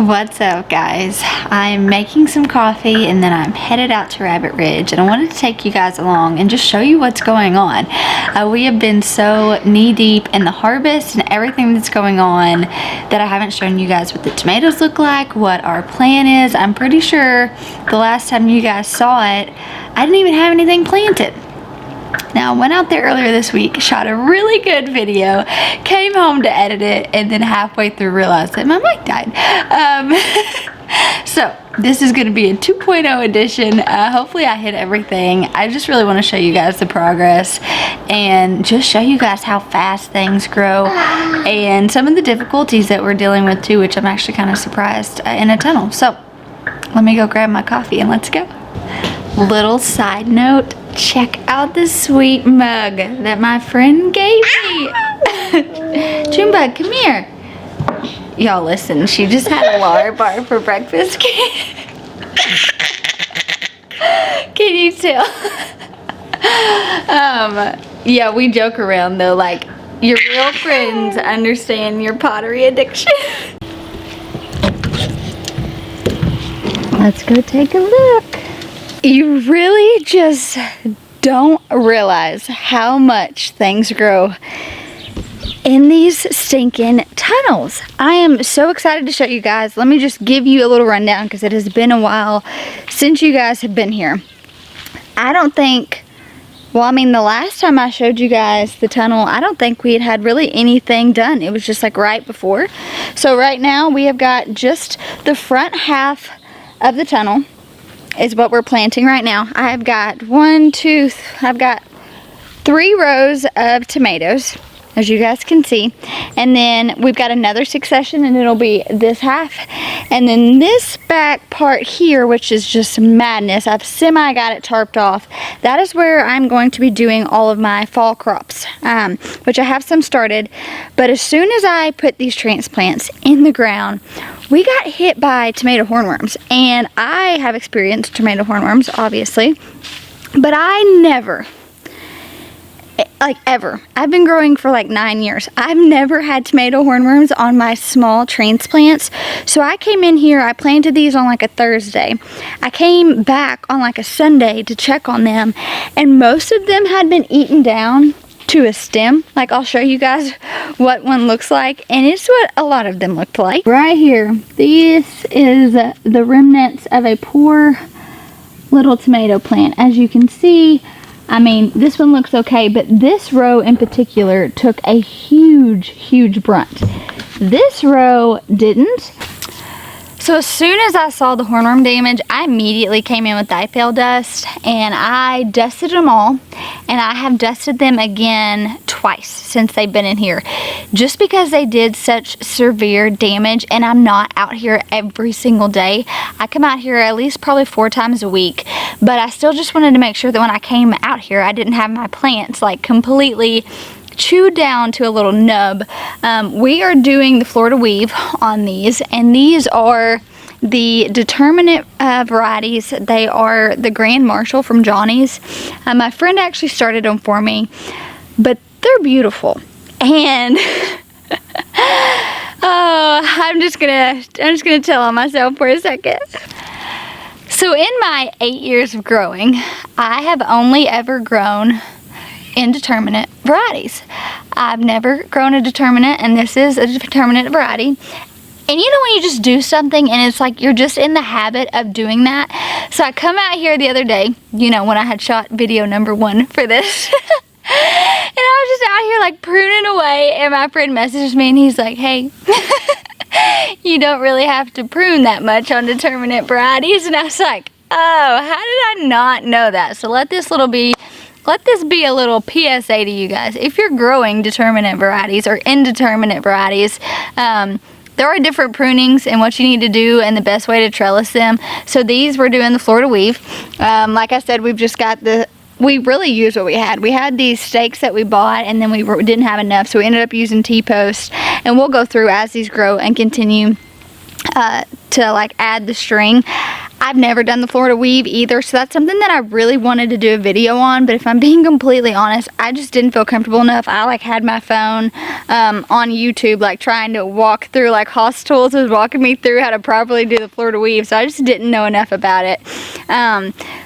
What's up, guys? I'm making some coffee and then I'm headed out to Rabbit Ridge, and I wanted to take you guys along and just show you what's going on. We have been so knee deep in the harvest and everything that's going on that I haven't shown you guys what the tomatoes look like, what our plan is. I'm pretty sure the last time you guys saw it, I didn't even have anything planted. Now, I went out there earlier this week, shot a really good video, came home to edit it, and then halfway through realized that my mic died. So, this is going to be a 2.0 edition. Hopefully I hit everything. I just really want to show you guys the progress and just show you guys how fast things grow and some of the difficulties that we're dealing with too, which I'm actually kind of surprised in a tunnel. So, let me go grab my coffee and let's go. Little side note, check out this sweet mug that my friend gave me. Junebug, come here. Y'all listen, she just had a Lara bar for breakfast. Can you tell? Yeah, we joke around though, like your real friends understand your pottery addiction. Let's go take a look. You really just don't realize how much things grow in these stinking tunnels. I am so excited to show you guys. Let me just give you a little rundown because it has been a while since you guys have been here. I don't think, well, I mean, the last time I showed you guys the tunnel, I don't think we had really anything done. It was just like right before. So right now we have got just the front half of the tunnel is what we're planting right now. I've got 3 rows of tomatoes, as you guys can see, and then we've got another succession, and it'll be this half, and then this back part here, which is just madness. I've semi got it tarped off. That is where I'm going to be doing all of my fall crops, which I have some started, but as soon as I put these transplants in the ground, we got hit by tomato hornworms, and I have experienced tomato hornworms, obviously, but I never, like ever, I've been growing for like 9 years. I've never had tomato hornworms on my small transplants. So I came in here, I planted these on like a Thursday. I came back on like a Sunday to check on them, and most of them had been eaten down to a stem. Like, I'll show you guys what one looks like, and it's what a lot of them looked like. Right here, this is the remnants of a poor little tomato plant. As you can see, I mean, this one looks okay, but this row in particular took a huge brunt. This row didn't. So as soon as I saw the hornworm damage, I immediately came in with dipel dust and I dusted them all, and I have dusted them again twice since they've been in here, just because they did such severe damage, and I'm not out here every single day. I come out here at least probably 4 times a week, but I still just wanted to make sure that when I came out here, I didn't have my plants like completely chewed down to a little nub. We are doing the Florida weave on these, and these are the determinate varieties. They are the Grand Marshal from Johnny's. My friend actually started them for me, but they're beautiful. And oh, I'm just gonna tell on myself for a second. So in my 8 years of growing, I have only ever grown indeterminate varieties. I've never grown a determinate, and this is a determinate variety. And you know when you just do something and it's like you're just in the habit of doing that? So I come out here the other day, you know, when I had shot video number 1 for this. And I was just out here like pruning away, and my friend messaged me and he's like, hey, you don't really have to prune that much on determinate varieties. And I was like, oh, how did I not know that? So let this be a little PSA to you guys. If you're growing determinate varieties or indeterminate varieties, there are different prunings and what you need to do and the best way to trellis them. So these, we're doing the Florida weave. Like I said, we've just got we really used what we had. We had these stakes that we bought, and then we didn't have enough, so we ended up using T-posts, and we'll go through as these grow and continue to like add the string. I've never done the Florida weave either, so that's something that I really wanted to do a video on, but if I'm being completely honest, I just didn't feel comfortable enough. I like had my phone on YouTube, like trying to walk through, like Hoss Tools was walking me through how to properly do the Florida weave, so I just didn't know enough about it.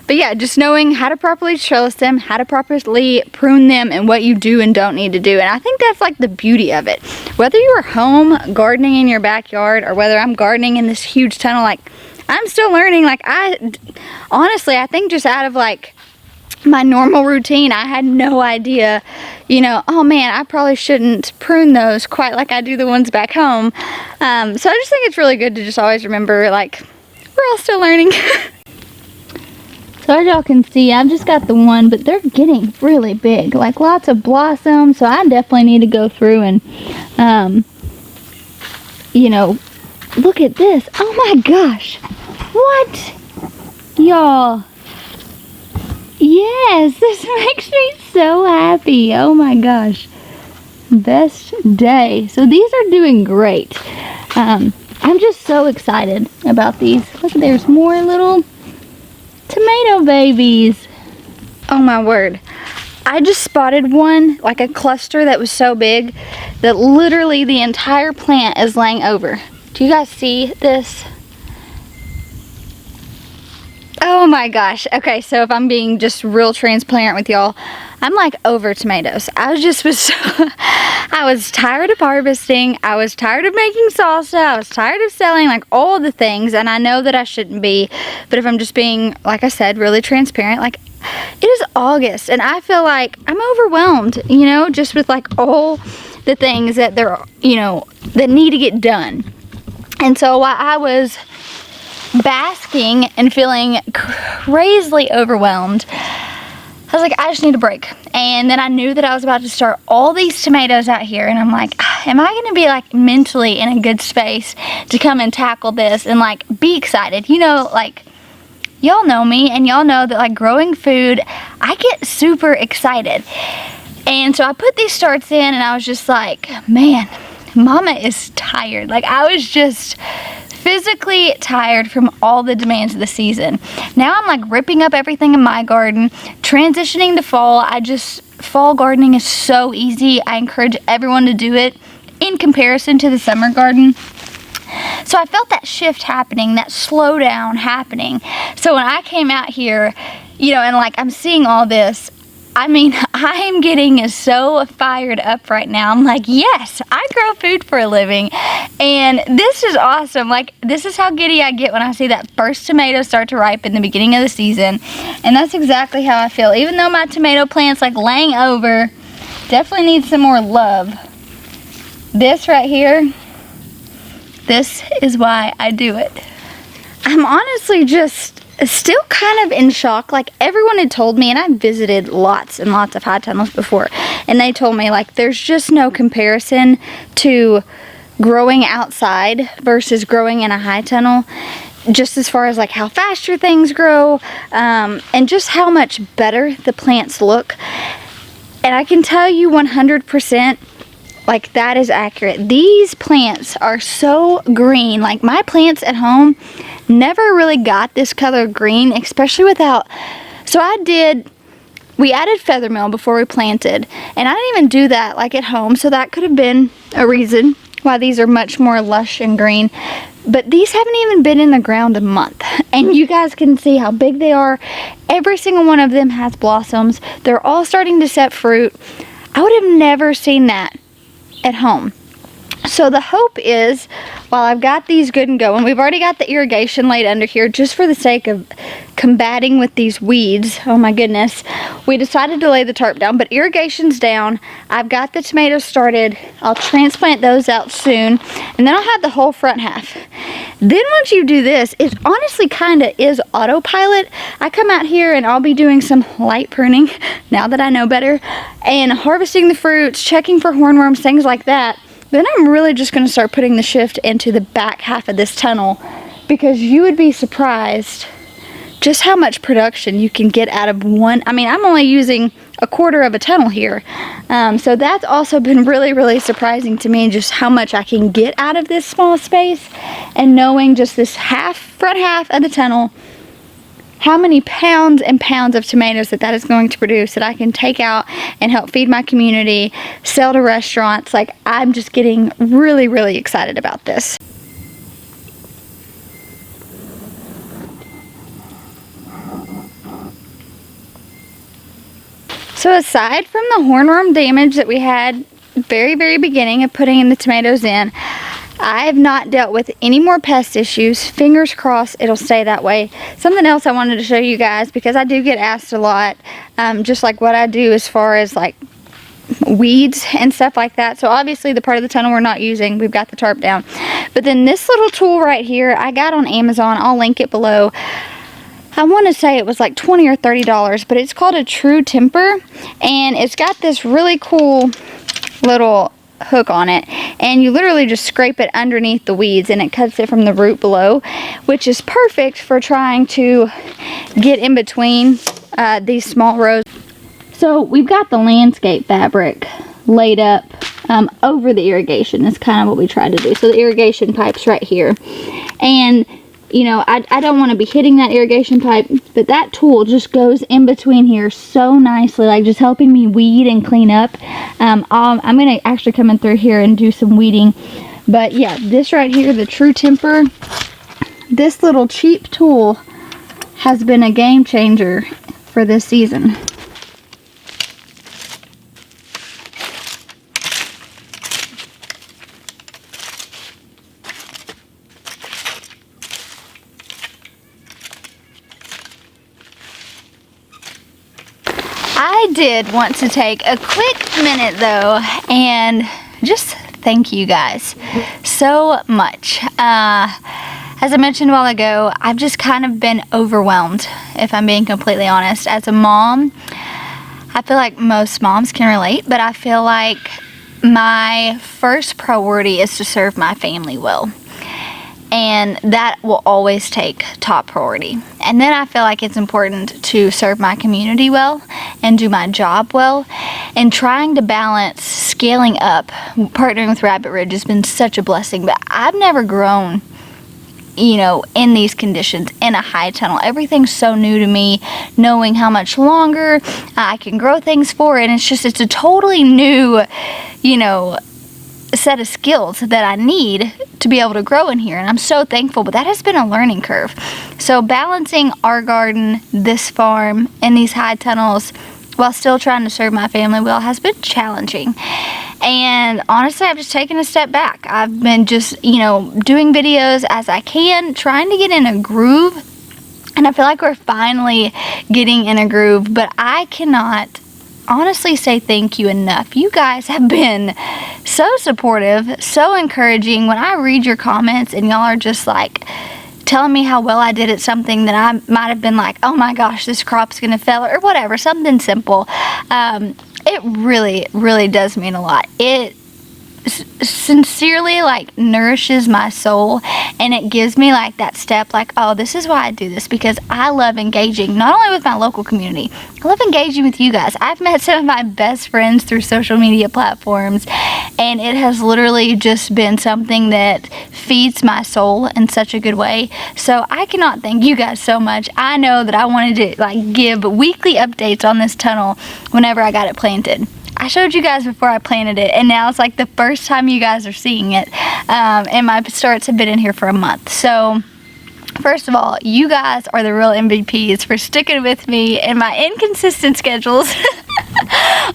But yeah, just knowing how to properly trellis them, how to properly prune them, and what you do and don't need to do. And I think that's like the beauty of it. Whether you are home gardening in your backyard or whether I'm gardening in this huge tunnel, like I'm still learning. Like honestly, I think just out of like my normal routine, I had no idea, you know, oh man, I probably shouldn't prune those quite like I do the ones back home. So I just think it's really good to just always remember, like, we're all still learning. So as y'all can see, I've just got the one, but they're getting really big, like lots of blossoms. So I definitely need to go through and, you know, look at this. Oh my gosh. What? Y'all. Yes, this makes me so happy. Oh my gosh. Best day. So these are doing great. I'm just so excited about these. Look, there's more little tomato babies. Oh my word. I just spotted one, like a cluster that was so big that literally the entire plant is laying over. Do you guys see this? Oh my gosh. Okay, so if I'm being just real transparent with y'all, I'm like over tomatoes. I was tired of harvesting. I was tired of making salsa. I was tired of selling, like all the things, and I know that I shouldn't be, but if I'm just being, like I said, really transparent, like it is August and I feel like I'm overwhelmed, you know, just with like all the things that they're, you know, that need to get done. And so while I was basking and feeling crazily overwhelmed, I was like, I just need a break. And then I knew that I was about to start all these tomatoes out here, and I'm like, am I gonna be like mentally in a good space to come and tackle this and like be excited? You know, like y'all know me and y'all know that like growing food, I get super excited. And so I put these starts in and I was just like, man, mama is tired. Like I was just physically tired from all the demands of the season. Now I'm like ripping up everything in my garden, transitioning to fall. Fall gardening is so easy. I encourage everyone to do it in comparison to the summer garden. So I felt that shift happening, that slowdown happening. So when I came out here, you know, and like I'm seeing all this, I mean, I am getting so fired up right now. I'm like, yes, I grow food for a living. And this is awesome. Like, this is how giddy I get when I see that first tomato start to ripen in the beginning of the season. And that's exactly how I feel. Even though my tomato plant's like laying over, definitely needs some more love. This right here, this is why I do it. I'm honestly just still kind of in shock. Like everyone had told me, and I visited lots and lots of high tunnels before, and they told me like there's just no comparison to growing outside versus growing in a high tunnel, just as far as like how fast your things grow, and just how much better the plants look. And I can tell you 100%, like that is accurate. These plants are so green. Like my plants at home never really got this color green, especially without, so we added feather meal before we planted, and I didn't even do that like at home, so that could have been a reason why these are much more lush and green. But these haven't even been in the ground a month, and you guys can see how big they are. Every single one of them has blossoms. They're all starting to set fruit. I would have never seen that at home. So the hope is, while I've got these good and going, we've already got the irrigation laid under here just for the sake of combating with these weeds. Oh my goodness. We decided to lay the tarp down, but irrigation's down. I've got the tomatoes started. I'll transplant those out soon, and then I'll have the whole front half. Then once you do this, it honestly kind of is autopilot. I come out here and I'll be doing some light pruning now that I know better, and harvesting the fruits, checking for hornworms, things like that. Then I'm really just going to start putting the shift into the back half of this tunnel, because you would be surprised just how much production you can get out of one. I mean, I'm only using a quarter of a tunnel here. So that's also been really surprising to me, just how much I can get out of this small space, and knowing just this front half of the tunnel, how many pounds and pounds of tomatoes that is going to produce that I can take out and help feed my community, sell to restaurants. Like, I'm just getting really excited about this. So aside from the hornworm damage that we had very beginning of putting the tomatoes in, I have not dealt with any more pest issues. Fingers crossed it'll stay that way. Something else I wanted to show you guys, because I do get asked a lot, just like what I do as far as like weeds and stuff like that. So obviously the part of the tunnel we're not using, we've got the tarp down. But then this little tool right here, I got on Amazon. I'll link it below. I want to say it was like $20 or $30, but it's called a True Temper, and it's got this really cool little hook on it, and you literally just scrape it underneath the weeds and it cuts it from the root below, which is perfect for trying to get in between these small rows. So we've got the landscape fabric laid up over the irrigation. That's kind of what we tried to do. So the irrigation pipe's right here, and you know, I don't want to be hitting that irrigation pipe, but that tool just goes in between here so nicely, like just helping me weed and clean up. I'm going to actually come in through here and do some weeding. But yeah, this right here, the True Temper, this little cheap tool has been a game changer for this season. I did want to take a quick minute though and just thank you guys so much. As I mentioned a while ago, I've just kind of been overwhelmed, if I'm being completely honest. As a mom, I feel like most moms can relate, but I feel like my first priority is to serve my family well. And that will always take top priority. And then I feel like it's important to serve my community well and do my job well. And trying to balance scaling up, partnering with Rabbit Ridge has been such a blessing. But I've never grown, you know, in these conditions, in a high tunnel. Everything's so new to me, knowing how much longer I can grow things for. And it's a totally new, you know, set of skills that I need to be able to grow in here, and I'm so thankful. But that has been a learning curve. So balancing our garden, this farm, and these high tunnels while still trying to serve my family well has been challenging. And honestly, I've just taken a step back. I've been just, you know, doing videos as I can, trying to get in a groove, and I feel like we're finally getting in a groove. But I cannot honestly say thank you enough. You guys have been so supportive, so encouraging. When I read your comments and y'all are just like telling me how well I did at something that I might have been like, oh my gosh, this crop's gonna fail, or whatever, something simple, it really does mean a lot. It sincerely like nourishes my soul, and it gives me like that step, like, oh, this is why I do this, because I love engaging not only with my local community, I love engaging with you guys. I've met some of my best friends through social media platforms, and it has literally just been something that feeds my soul in such a good way. So I cannot thank you guys so much. I know that I wanted to like give weekly updates on this tunnel whenever I got it planted. I showed you guys before I planted it, and now it's like the first time you guys are seeing it, and my starts have been in here for a month. So first of all, you guys are the real MVPs for sticking with me in my inconsistent schedules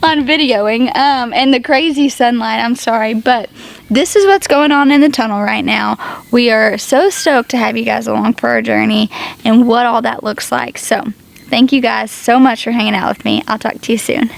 on videoing, and the crazy sunlight. I'm sorry, but this is what's going on in the tunnel right now. We are so stoked to have you guys along for our journey and what all that looks like. So thank you guys so much for hanging out with me. I'll talk to you soon.